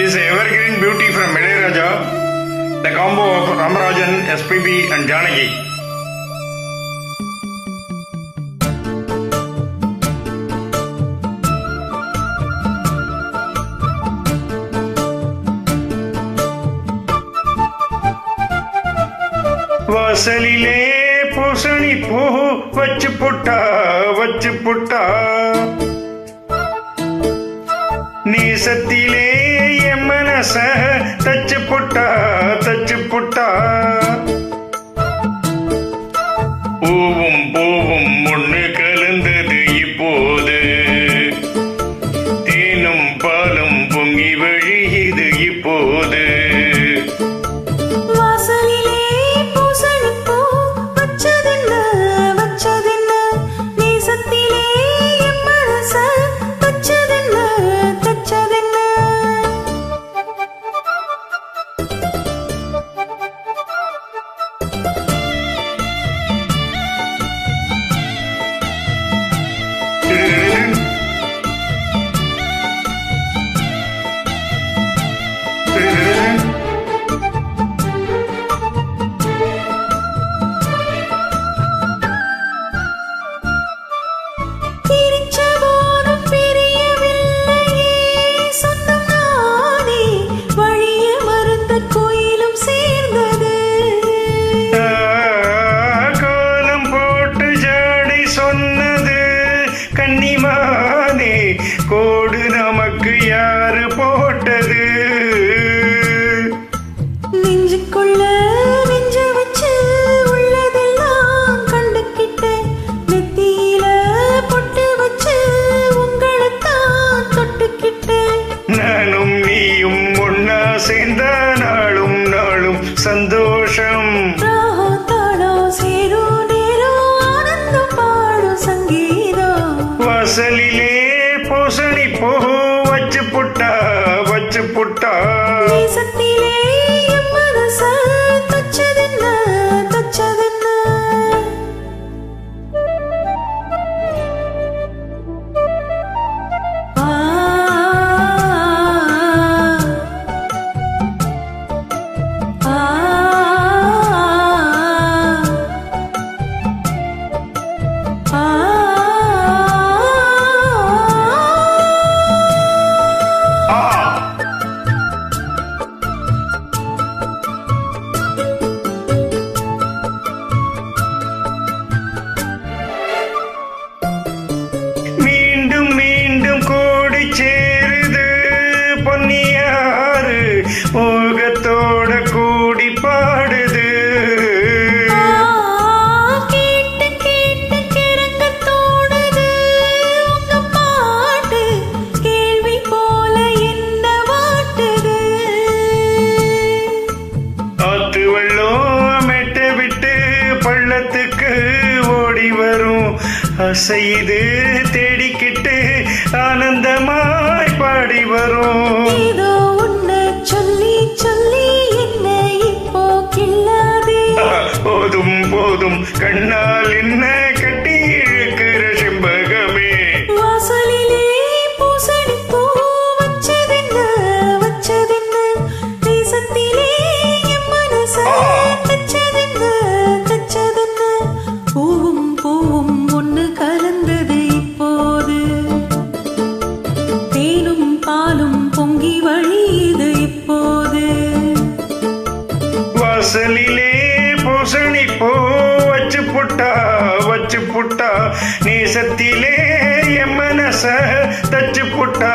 is evergreen beauty from Ilayaraja, the combo of Ramarajan, SPB and Janaki. வாசலிலே பூசணி பூ வச்சு புட்டா நேசத்திலே என் மனச தச்சு புட்டா பூவும் பூவும் ஒண்ணு கலந்தது இப்போது தேனும் பாலும் பொங்கி வழியுது இப்போது கன்னிமானே கோடு நமக்கு யாரு போட்டது நெஞ்சுக்குள்ள நெஞ்ச வச்சு உள்ளதெல்லாம் கண்டுக்கிட்டு நெத்தியில பொட்டு வச்சு உங்களைத்தான் தொட்டுக்கிட்டு நானும் நீயும் ஒன்னா சேர்ந்த நாளும் நாளும் சந்தோஷம் வாசலிலே பூசணி பூ வச்சு புட்டா நேசத்திலே என் மனச தச்சதென்ன சேருது பொன்னியாறு மோகத்தோட கூடி பாடுது கேட்டு கிறங்கத்தோடுது உங்க பாட்டு கேள்வி போல என்ன வாட்டுது ஆத்து வெள்ளம் மெட்ட விட்டு பள்ளத்துக்கு ஓடி வரும் அசைது தேடிக்கிட்டு ஆனந்தமாய் பாடி வரும் ஏதோ உன்னை சொல்லி என்ன இப்போ கிள்ளாதே போதும் கண்ணால் என்ன கட்டி இழுக்கிற செம்பகமே வாசலிலே பூசணி பூ வச்சதென்ன நேசத்திலே என் மனச தச்சதென்ன பூவும் ஒண்ணு கலந்தது இப்போது தேனும் பாலும் பொங்கி வழியுது இப்போது வாசலிலே பூசணி பூ வச்சு புட்டா நேசத்திலே என் மனச தச்சு புட்டா